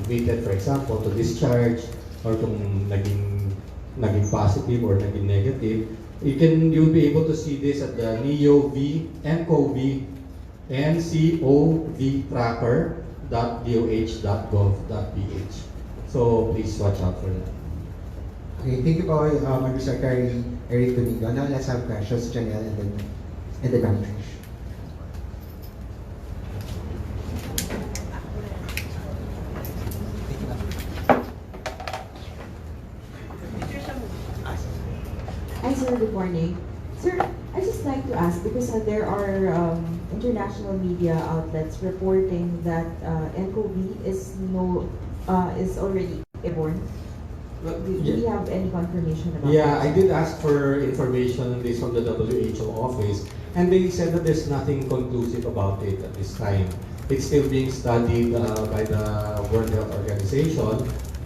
admitted, for example, to discharge, or kung naging positive or naging negative, you'll be able to see this at the ncovtracker.doh.gov.ph. So please watch out for that. Okay, thank you po, Undersecretary Eric Domingo. Now let's have questions, Janelle, and then Ma'am Trish. Hi, sir. Good morning. Sir, I just like to ask because there are international media outlets reporting that nCoV is already airborne. Do we have any confirmation about Yeah, that? I did ask for information on this from the WHO office, and they said that there's nothing conclusive about it at this time. It's still being studied by the World Health Organization,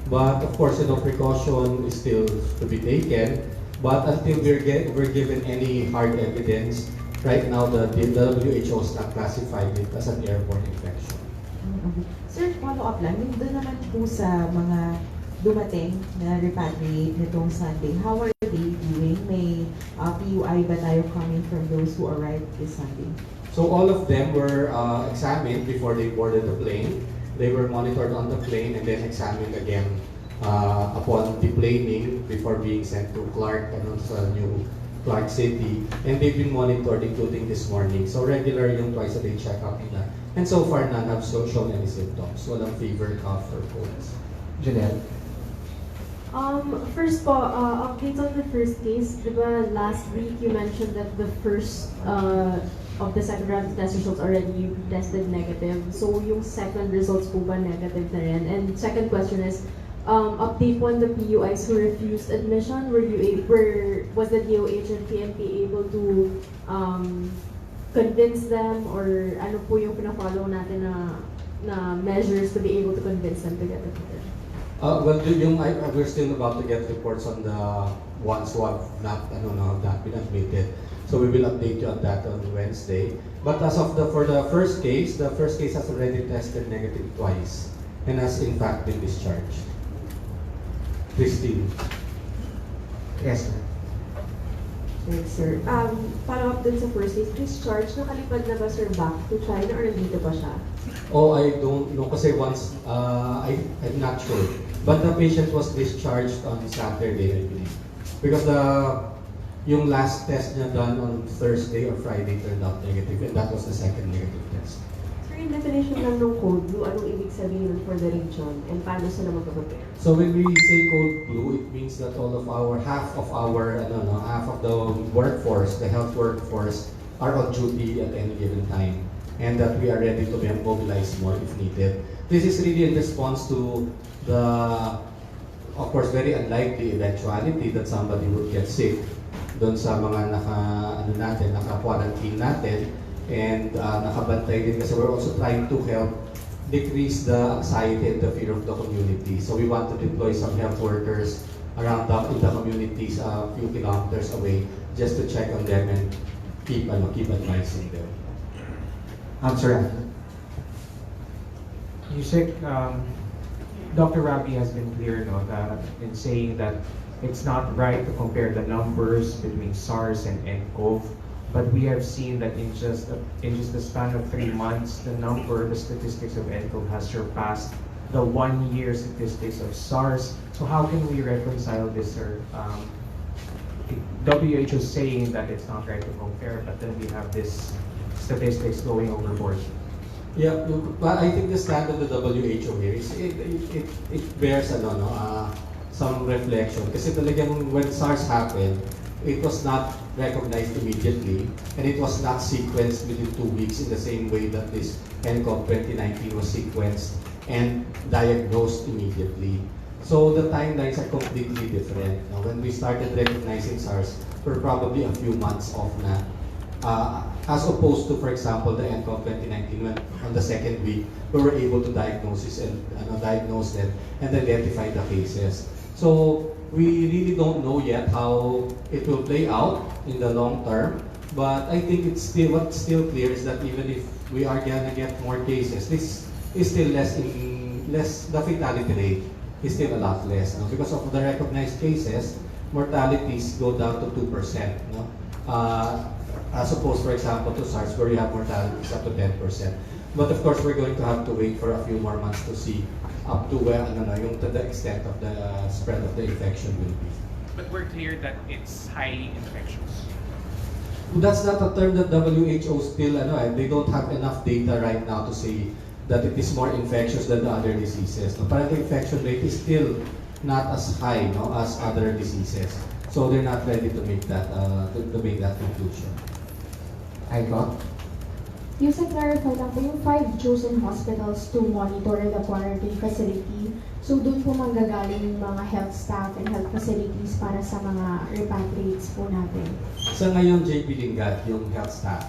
but of course, precaution is still to be taken. But until we're given any hard evidence, right now the WHO has not classified it as an airborne infection. Okay. Sir, follow up lang. Yung doon naman po sa mga dumating na repatriate nitong Sunday, how are they doing? May PUI ba tayo coming from those who arrived this Sunday? So all of them were examined before they boarded the plane. They were monitored on the plane and then examined again upon deplaning before being sent to Clark and also New Clark City. And they've been monitored including this morning. So regular yung twice a day check-up nila. And so far none have shown any symptoms. Walang fever, cough, or colds. Janelle? First po, updates on the first case. Diba last week you mentioned that the first of the second round test results already tested negative. So yung second results po ba negative na rin? And second question is, update po on the PUIs who refused admission. Was the DOH and PNP able to convince them, or ano po yung pina-follow natin na measures to be able to convince them to get admitted? Well, we're still about to get reports on the ones who have not been admitted. So we will update you on that on Wednesday. But as of for the first case has already tested negative twice and has in fact been discharged. Christine. Yes, ma'am. Yes, sir. Follow up dun sa first case, discharge, nakalipad na ba, sir, back to China or nandito pa siya? Oh, I don't know kasi once, I'm not sure. But the patient was discharged on Saturday, I believe. Because yung last test niya done on Thursday or Friday turned out negative, and that was the second negative test. Sir, yung definition lang ng cold blue, anong ibig sabihin for the region and paano sila mag-prepare? So when we say cold blue, it means that half of the workforce, the health workforce, are on duty at any given time, and that we are ready to mobilize more if needed. This is really in response to the, of course, very unlikely eventuality that somebody would get sick doon sa mga naka-quarantine natin, and nakabantay din kasi we're also trying to help decrease the anxiety and the fear of the community. So we want to deploy some health workers around in the communities a few kilometers away just to check on them and keep advising them. Sir. Yusek, Dr. Rabi has been clear in saying that it's not right to compare the numbers between SARS and nCoV, but we have seen that in just the span of 3 months, the statistics of nCoV has surpassed the 1-year statistics of SARS. So how can we reconcile this, sir? WHO is saying that it's not right to compare, but then we have this statistics going overboard. Yeah, but I think the stand of the WHO here is it bears some reflection kasi talagang when SARS happened, it was not recognized immediately and it was not sequenced within 2 weeks in the same way that this nCoV 2019 was sequenced and diagnosed immediately. So the timelines are completely different. Now, when we started recognizing SARS, we're probably a few months off na. As opposed to, for example, the nCoV 2019, when on the second week, we were able to diagnose them and identify the cases. So we really don't know yet how it will play out in the long term, but I think what's still clear is that even if we are gonna get more cases, this is still less the fatality rate is still a lot less. No? Because of the recognized cases, mortalities go down to 2%. No? As opposed, for example, to SARS, where you have mortalities up to 10%. But of course, we're going to have to wait for a few more months to see up to where, to the extent of the spread of the infection will be. But we're clear that it's highly infectious. That's not a term that WHO still, they don't have enough data right now to say that it is more infectious than the other diseases. No? Parang the infection rate is still not as high, no, as other diseases. So they're not ready to make that conclusion. I got. Yung sa clarify lang po, yung 5 chosen hospitals to monitor the quarantine facility, so doon po manggagaling yung mga health staff and health facilities para sa mga repatriates po natin. Sa ngayon, JP Lingad, yung health staff,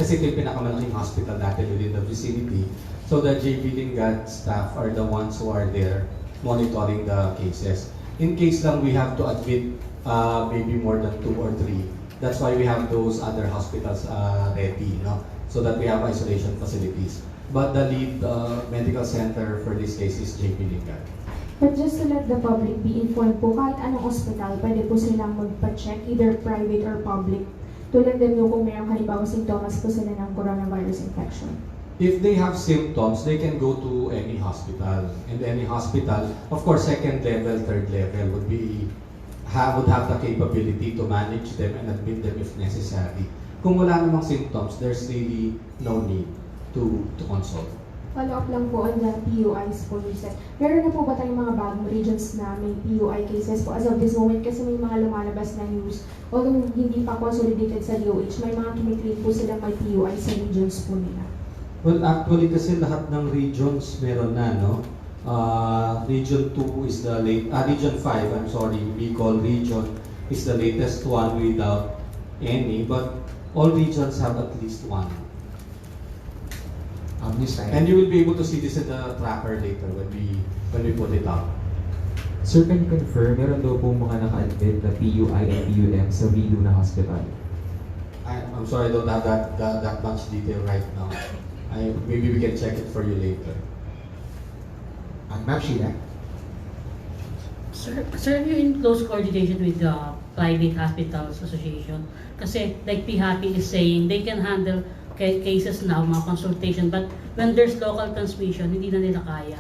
kasi ito yung pinakamalaking hospital natin within the vicinity. So the JP Lingad staff are the ones who are there monitoring the cases. In case lang we have to admit maybe more than 2 or 3, that's why we have those other hospitals ready, no? So that we have isolation facilities. But the lead medical center for this case is JP Lingad. But just to let the public be informed po, kahit anong hospital, pwede po silang magpa-check, either private or public, to let them know kung mayroong halimbawa symptoms po sila ng coronavirus infection. If they have symptoms, they can go to any hospital. And any hospital, of course, second level, third level would have the capability to manage them and admit them if necessary. Kung wala namang symptoms, there's really no need to consult. Follow up lang po on the PUIs po you said. Meron na po ba tayong mga bagong regions na may PUI cases po as of this moment? Kasi may mga lumalabas na news, although hindi pa consolidated sa DOH, may mga kiniklaim po silang may PUI sa regions po nila. Well, actually kasi lahat ng regions meron na, no? Region 2 is the Region 5, I'm sorry, Bicol region is the latest one without any, but all regions have at least one. And you will be able to see this in the tracker later when we put it out. Sir, can you confirm, meron daw po mga naka-admit na PUI and PUM sa Viluna Hospital? I'm sorry, I don't have that much detail right now. Maybe we can check it for you later. Ma'am Sheila. Sir, you're in close coordination with the Private Hospitals Association. Kasi like PHAPI is saying, they can handle cases now, mga consultation, but when there's local transmission, hindi na nila kaya.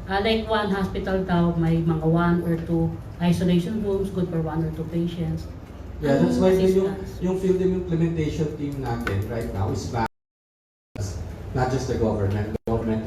Like one hospital daw, may mga 1 or 2 isolation rooms, good for 1 or 2 patients. Yeah, that's why Assistance. yung field implementation team natin right now is not just the government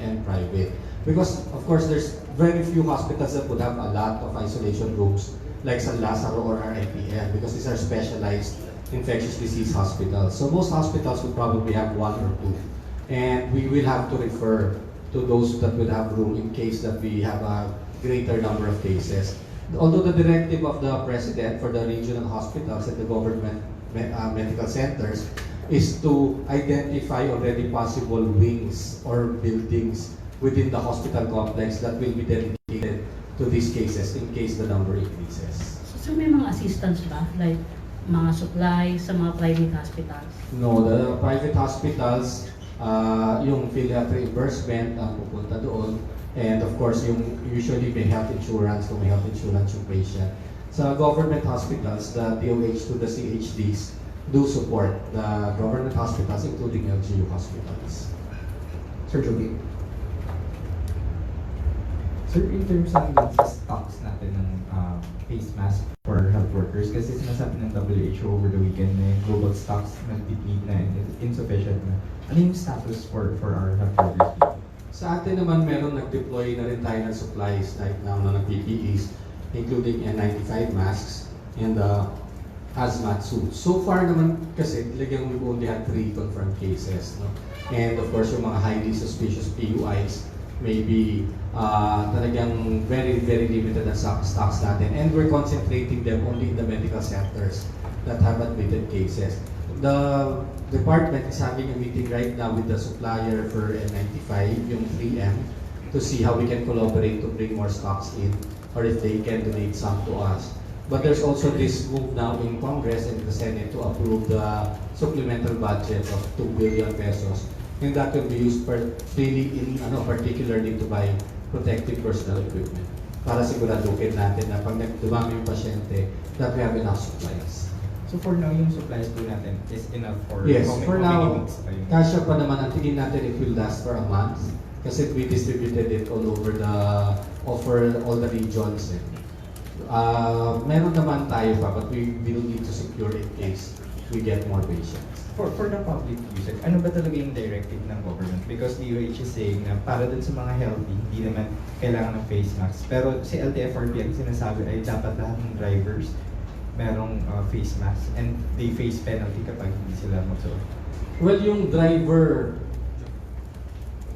and private. Because of course there's very few hospitals that would have a lot of isolation rooms like San Lazaro or RIPM because these are specialized infectious disease hospitals. So most hospitals would probably have 1 or 2. And we will have to refer to those that will have room in case that we have a greater number of cases. Although the directive of the President for the regional hospitals and the government medical centers is to identify already possible wings or buildings within the hospital complex that will be dedicated to these cases in case the number increases. So may mga assistance ba? Like mga supplies sa mga private hospitals? No, the private hospitals, yung PhilHealth reimbursement ang pupunta doon. And of course, yung usually may health insurance kung may health insurance yung patient. Sa government hospitals, the DOH to the CHDs do support the government hospitals including LGU hospitals. Sir Joby. Sir, in terms of stocks natin ng face mask for health workers, kasi sinasabi ng WHO over the weekend na yung global stocks nag-deplete na and insufficient na. Ano yung status for our health workers? Sa atin naman, meron nag-deploy na rin tayo ng supplies right now na PPEs, including N95 masks and hazmat suits. So far naman kasi talagang we've only had 3 confirmed cases. No? And of course, yung mga highly suspicious PUIs, maybe talagang very, very limited ang stocks natin. And we're concentrating them only in the medical centers that have admitted cases. The department is having a meeting right now with the supplier for N95, yung 3M, to see how we can collaborate to bring more stocks in or if they can donate some to us. But there's also this move now in Congress and the Senate to approve the supplemental budget of 2 billion pesos. And that will be used particularly to buy protective personal equipment para siguraduhin natin na pag dumami yung pasyente, that we have enough supplies. So for now, yung supplies po natin is enough for Yes, how for many now, weeks pa yun? kasya pa naman. Ang tingin natin it will last for a month kasi we distributed it all over all the regions. Meron naman tayo pa, but we will need to secure in case we get more patients. For the public usage, ano ba talaga yung directive ng government? Because DOH is saying na para dun sa mga healthy, hindi naman kailangan ng face mask. Pero si LTFRB ang sinasabi ay dapat lahat ng drivers merong face mask and they face penalty kapag hindi sila magsuot. Well, yung driver,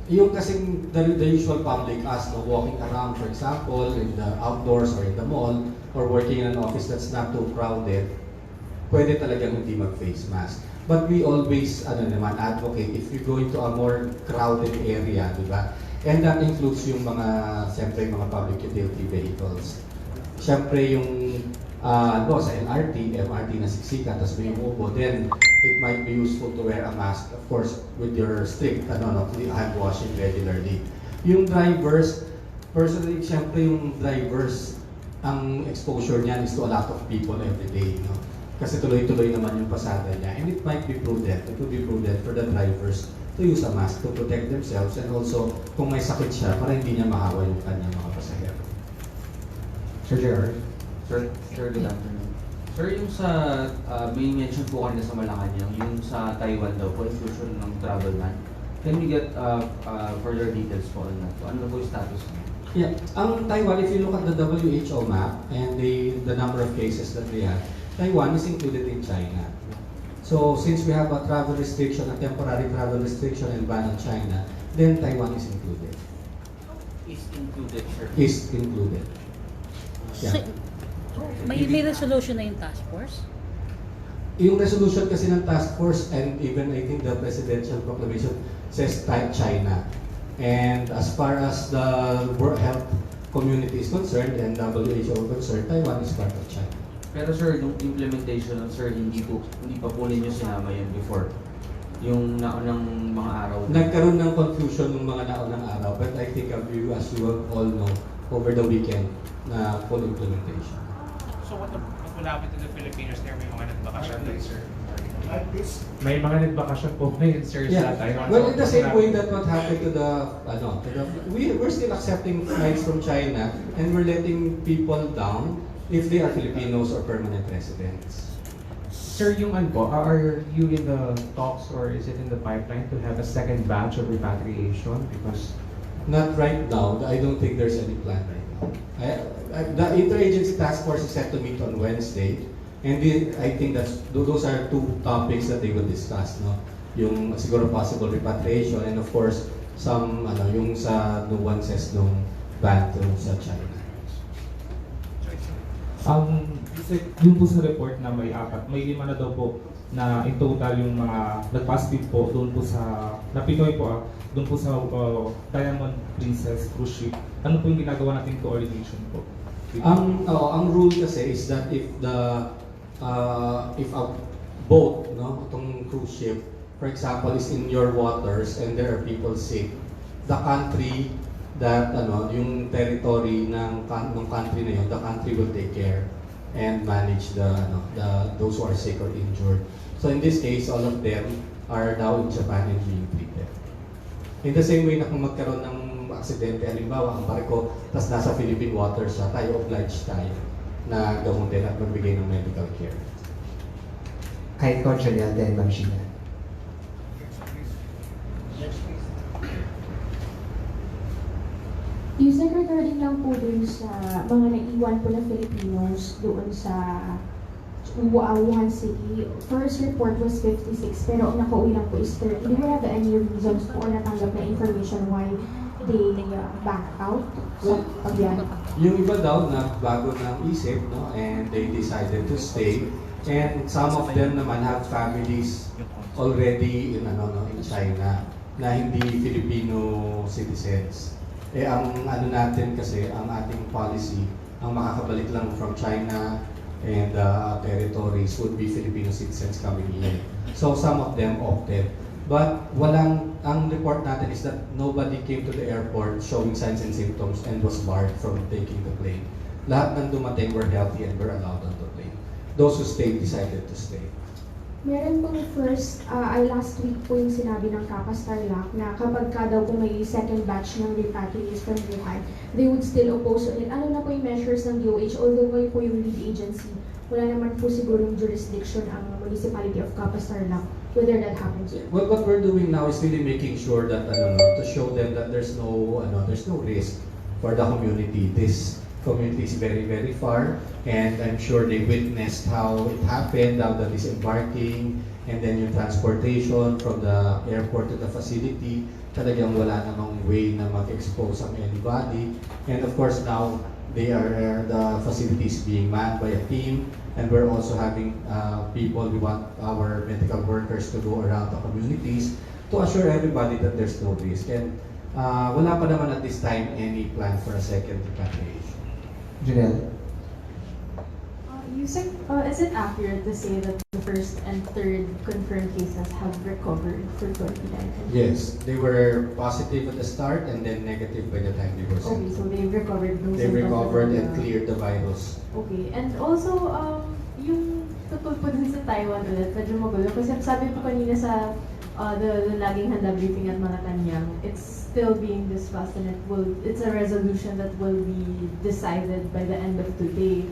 yung kasing the usual public as walking around, for example, in the outdoors or in the mall, or working in an office that's not too crowded, pwede talagang hindi mag-face mask. But we always advocate if you go into a more crowded area, di ba? And that includes yung siyempre, mga public utility vehicles. Siyempre, yung sa LRT, MRT na siksika, tapos may umupo, then it might be useful to wear a mask, of course, with your strict hand washing regularly. Yung drivers, personally, siyempre yung drivers, ang exposure niyan is to a lot of people every day, no? Kasi tuloy-tuloy naman yung pasada niya. And it might be prudent, it would be prudent for the drivers to use a mask to protect themselves and also kung may sakit siya para hindi niya mahawa yung kanyang mga pasahero. Sir Gerard? Sir, good afternoon. Sir, yung sa, may mention po kanina sa Malacanang, yung sa Taiwan daw po, inclusion ng travel ban. Can we get further details po on that? Ano po yung status niya? Yeah, ang Taiwan, if you look at the WHO map and the number of cases that we have, Taiwan is included in China. So since we have a travel restriction, a temporary travel restriction and ban on China, then Taiwan is included. Is included, sir. Is included. Yeah. May resolution na yung task force? Yung resolution kasi ng task force and even I think the presidential proclamation says China. And as far as the World Health Community is concerned and WHO concerned, Taiwan is part of China. Pero sir, yung implementation, sir, hindi pa po ninyo sinama yun before. Yung naunang mga araw. Nagkaroon ng confusion ng mga naunang araw, but I think as you all know, over the weekend na full implementation. So what will happen to the Filipinos there? May mga nagbakasyon doon, sir? May mga nagbakasyon po ngayon, sir, Yeah. sa Taiwan. Well, in the same way that what happened to we're still accepting flights from China and we're letting people down if they are Filipinos or permanent residents. Sir, yung are you in the talks or is it in the pipeline to have a second batch of repatriation? Because Not right now. I don't think there's any plan right now. The interagency task force is set to meet on Wednesday, and I think those are two topics that they will discuss, no? Yung siguro possible repatriation and of course some yung sa nuances ng ban to sa China. Yung po sa report na may 5 na daw po na in total yung mga nag-positive po doon po sa Pinoy po doon po sa Diamond Princess cruise ship. Ano po yung ginagawa nating coordination po? Ang rule kasi is that if a boat, no, itong cruise ship, for example, is in your waters and there are people sick, the country that yung territory ng country na yun, the country will take care and manage those who are sick or injured. So in this case, all of them are now in Japan and being treated. In the same way na kung magkaroon ng aksidente, halimbawa ang barko, tas nasa Philippine waters siya, tayo obliged tayo na gamutin at magbigay ng medical care. Kahit ko, Chanel, then Ma'am Sheila. Yung secretary lang po dun sa mga naiwan po na Filipinos doon sa Wuhan City. First report was 56, pero ang nakauwi lang po is 30. Do you have any reasons po or natanggap na information why they back out sa pagbiyahe? Yung iba daw na bago ng isip, no, and they decided to stay. And some of them naman have families already in China na hindi Filipino citizens. Ang natin kasi, ang ating policy, ang makakabalik lang from China and territories would be Filipino citizens coming in. So some of them opted. But ang report natin is that nobody came to the airport showing signs and symptoms and was barred from taking the plane. Lahat ng dumating were healthy and were allowed on the plane. Those who stayed decided to stay. Meron pong last week po yung sinabi ng Kappa Starlock na kapag ka daw po may second batch ng repatriates from Wuhan, they would still oppose it. Ano na po yung measures ng DOH? Although kayo po yung lead agency, wala naman po sigurong jurisdiction ang municipality of Kappa Starlock, whether that happens. What we're doing now is really making sure that to show them that there's no risk for the community. This community is very, very far, and I'm sure they witnessed how it happened, how the disembarking, and then yung transportation from the airport to the facility. Talagang wala namang way na mag-expose ang anybody. And of course now, the facilities being manned by a team, and we're also having we want our medical workers to go around the communities to assure everybody that there's no risk. And wala pa naman at this time any plan for a second repatriation. Janelle? You said, is it accurate to say that the first and third confirmed cases have recovered for 2019? Yes, they were positive at the start and then negative by the time they were Okay, sent. so they recovered those They symptoms recovered of and cleared the virus. Okay, and also, yung tungkol po dun sa Taiwan ulit, medyo magulo. Kasi sabi po kanina sa the laging handa briefing at Malacanang, it's still being discussed and it's a resolution that will be decided by the end of today.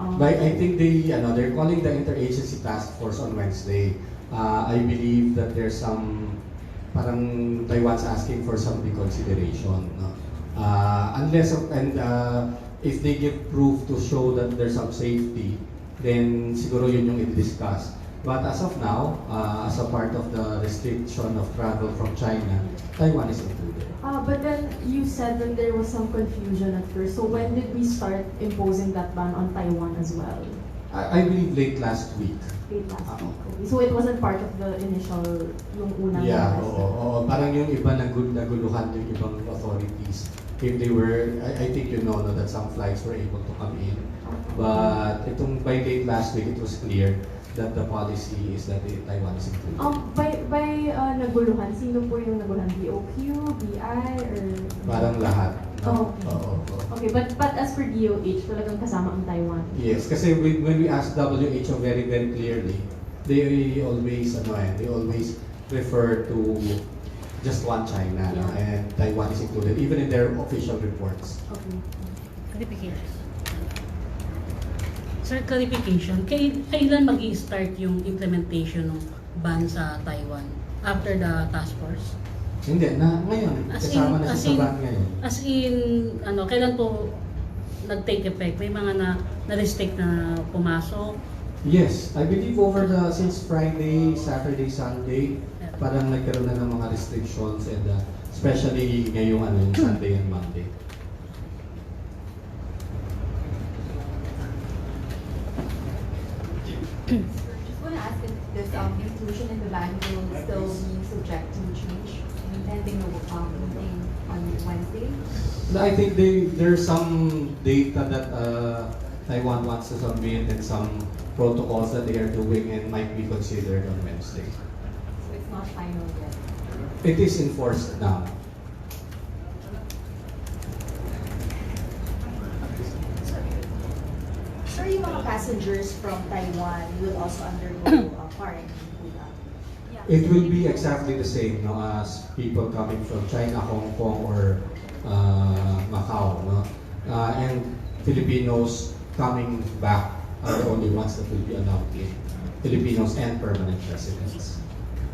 I think they're calling the interagency task force on Wednesday. I believe that there's some, parang Taiwan's asking for some reconsideration. No? If they give proof to show that there's some safety, then siguro yun yung i-discuss. But as of now, as a part of the restriction of travel from China, Taiwan is included. But then you said that there was some confusion at first. So when did we start imposing that ban on Taiwan as well? I believe late last week. Late last week. Okay. So it wasn't part of the initial, yung unang Yeah, request. oo. Parang yung iba naguluhan yung ibang authorities. If they were, I think you know that some flights were able to come in. But by late last week, it was clear that the policy is that Taiwan is included. By naguluhan, sino po yung naguluhan? BOQ, BI, or? Parang lahat. Oh, okay. Oo. Okay, but as for DOH, talagang kasama ang Taiwan. Yes, kasi when we ask WHO very, very clearly, they always refer to just one China, no? And Taiwan is included, even in their official reports. Okay. Clarification. Sir, clarification. Kailan mag-i-start yung implementation ng ban sa Taiwan? After the task force? Hindi, ngayon. Kasama na siya sa ban ngayon. As in, kailan po nag-take effect? May mga na-restrict na pumasok? Yes, I believe since Friday, Saturday, Sunday, parang nagkaroon na ng mga restrictions, and especially ngayong yung Sunday and Monday. Just want to ask if this inclusion in the ban will still be subject to change pending the meeting on Wednesday? I think there's some data that Taiwan wants to submit and some protocols that they are doing and might be considered on Wednesday. So it's not final yet? It is enforced now. Sir, yung mga passengers from Taiwan will also undergo quarantine. It will be exactly the same as people coming from China, Hong Kong, or Macau. No? And Filipinos coming back are the only ones that will be allowed in. Filipinos and permanent residents.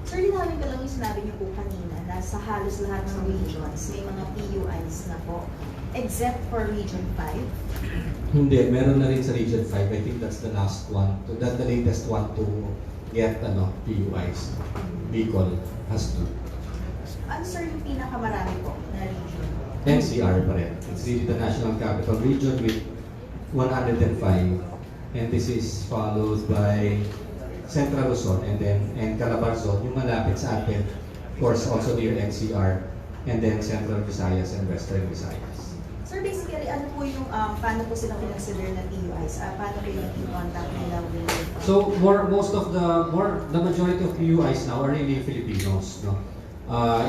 Sir, linawin ko lang yung sinabi niyo po kanina na sa halos lahat ng regions may mga PUIs na po, except for Region 5. Hindi, meron na rin sa Region 5. I think that's the last one. That's the latest one to get PUIs. Bicol has to. Ano sir yung pinakamarami po na region? NCR pa rin. It's really the National Capital Region with 105. And this is followed by Central Luzon and Calabarzon, yung malapit sa atin. Of course, also near NCR. And then Central Visayas and Western Visayas. Sir, basically, ano po yung, paano po sila consider na PUIs? Paano po yung contact nila with? So the majority of PUIs now are really Filipinos, no?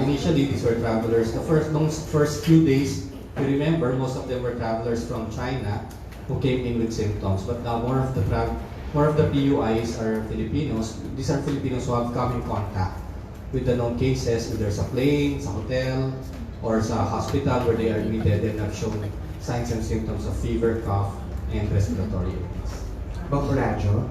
Initially, these were travelers. Nung first few days, you remember, most of them were travelers from China who came in with symptoms. But now more of the PUIs are Filipinos. These are Filipinos who have come in contact with the known cases, either sa plane, sa hotel, or sa hospital where they are admitted and have shown signs and symptoms of fever, cough, and respiratory illness. Bamburadyo.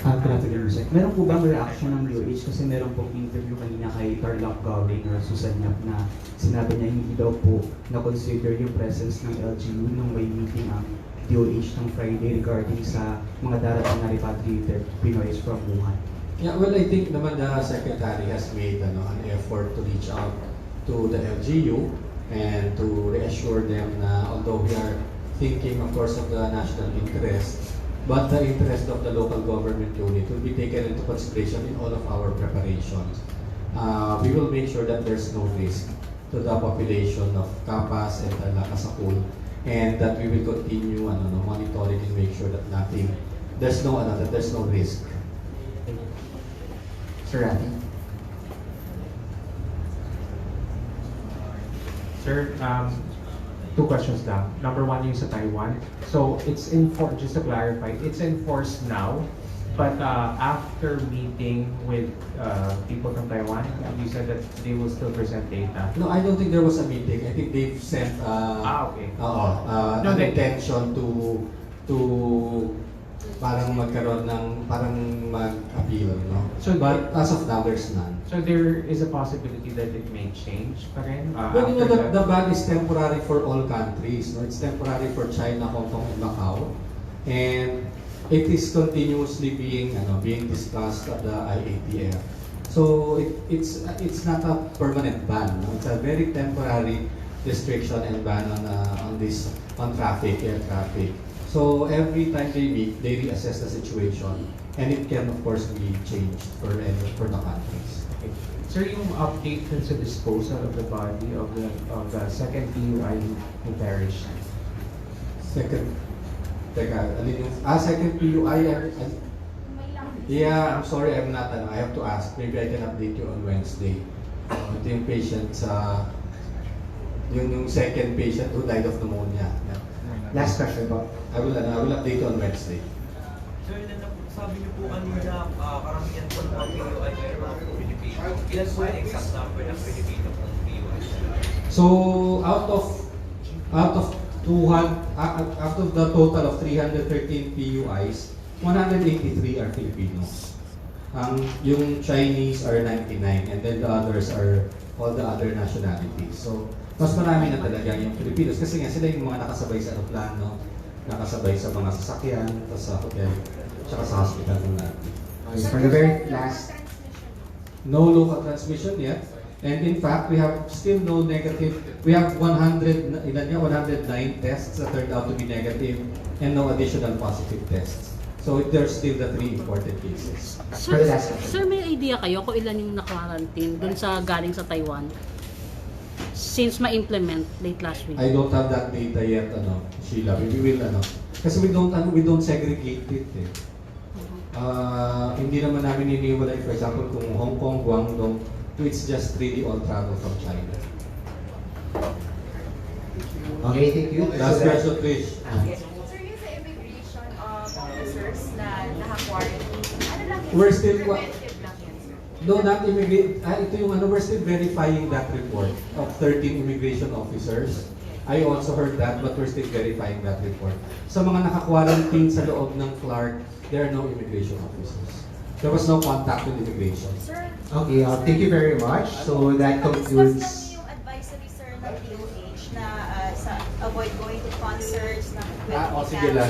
Good afternoon, sir. Meron po bang reaction ng DOH? Kasi meron pong interview kanina kay Tarlac Gowing or Susan Yap na sinabi niya hindi daw po na-consider yung presence ng LGU nung may meeting ang DOH ng Friday regarding sa mga darating na repatriated Pinoys from Wuhan. Yeah, well, I think naman the Secretary has made an effort to reach out to the LGU and to reassure them na although we are thinking, of course, of the national interest, but the interest of the local government unit will be taken into consideration in all of our preparations. We will make sure that there's no risk to the population of Capas and Tarlac as a whole, and that we will continue monitoring and make sure that there's no risk. Sir Rafi. Sir, two questions lang. Number one yung sa Taiwan. So it's just to clarify, it's enforced now, but after meeting with people from Taiwan, you said that they will still present data. No, I don't think there was a meeting. I think they've sent Okay. an intention to parang magkaroon ng parang mag-appeal, no? So, but as of now, there's none. So there is a possibility that it may change pa rin? Well, you know, after the ban is temporary for all countries. No? It's temporary for China, Hong Kong, and Macau. And it is continuously being discussed at the IATF. So it's not a permanent ban. No? It's a very temporary restriction and ban on traffic, air traffic. So every time they meet, they reassess the situation, and it can of course be changed for the countries. Okay. Sir, yung update sa disposal of the body of the second PUI who perished. Second PUI. Yeah, I'm sorry, I'm not. I have to ask. Maybe I can update you on Wednesday. Ito yung patient yung second patient who died of pneumonia. Yeah. Last question po. I will update you on Wednesday. Sir, sabi niyo po kanina, karamihan po ng mga PUI meron mga Pilipino. Ilan po yung exact number ng Pilipino pong PUI? So out of the total of 313 PUIs, 183 are Filipinos. Yung Chinese are 99, and then the others are all the other nationalities. So mas marami na talaga yung Filipinos kasi nga sila yung mga nakasabay sa aeroplano, nakasabay sa mga sasakyan, sa hotel, tsaka sa hospital natin. For the very last, no local transmission yet. And in fact, we have still no negative. We have 109 tests that turned out to be negative and no additional positive tests. So there's still the 3 imported cases. Sir, may idea kayo kung ilan yung na-quarantine dun sa galing sa Taiwan? Since ma-implement late last week. I don't have that data yet, Sheila. We will, kasi we don't segregate it. Hindi naman namin iniwalay, for example, kung Hong Kong, Guangdong, it's just really all travel from China. Okay, thank you. Last question, Trish. Sir, yung sa immigration officers na naka-quarantine, ano lang yun? We're still Preventive lang yan, sir? No, not immigration. Ito yung we're still verifying that report of 13 immigration officers. I also heard that, but we're still verifying that report. Sa mga naka-quarantine sa loob ng Clark, there are no immigration officers. There was no contact with immigration. Sir, okay, thank you very much. So that concludes. Discuss namin yung advisory, sir, ng DOH na avoid going to concerts, na Sige lang.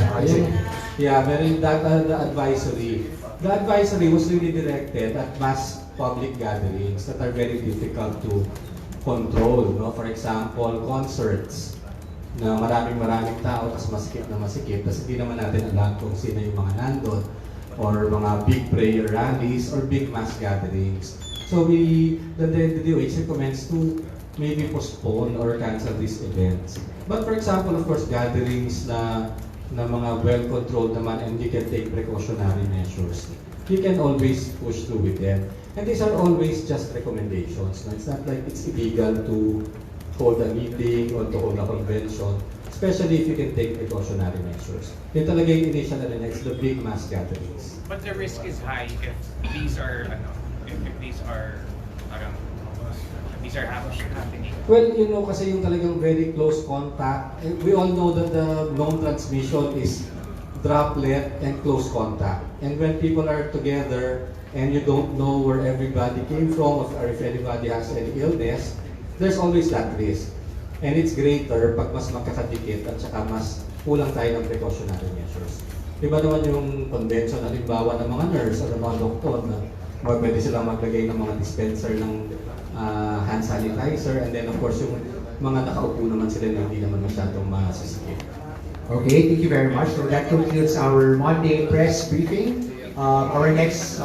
Yeah, meron the advisory. The advisory was really directed at mass public gatherings that are very difficult to control. No? For example, concerts na maraming tao, tapos masikip, tapos hindi naman natin alam kung sino yung mga nandun, or mga big prayer rallies, or big mass gatherings. So the DOH recommends to maybe postpone or cancel these events. But for example, of course, gatherings na mga well-controlled naman and you can take precautionary measures, you can always push through with them. And these are always just recommendations. No? It's not like it's illegal to hold a meeting or to hold a convention, especially if you can take precautionary measures. Yun talaga yung initial it's the big mass gatherings. But the risk is high if these are happening. Well, you know, kasi yung talagang very close contact, we all know that the known transmission is droplet and close contact. And when people are together and you don't know where everybody came from or if anybody has any illness, there's always that risk. And it's greater pag mas magkakadikit at saka mas kulang tayo ng precautionary measures. Iba naman yung convention, halimbawa ng mga nurse o ng mga doktor na pwede silang maglagay ng mga dispenser ng hand sanitizer, and then of course yung mga nakaupo naman sila na hindi naman masyadong masisikip. Okay, thank you very much. So that concludes our Monday press briefing. Our next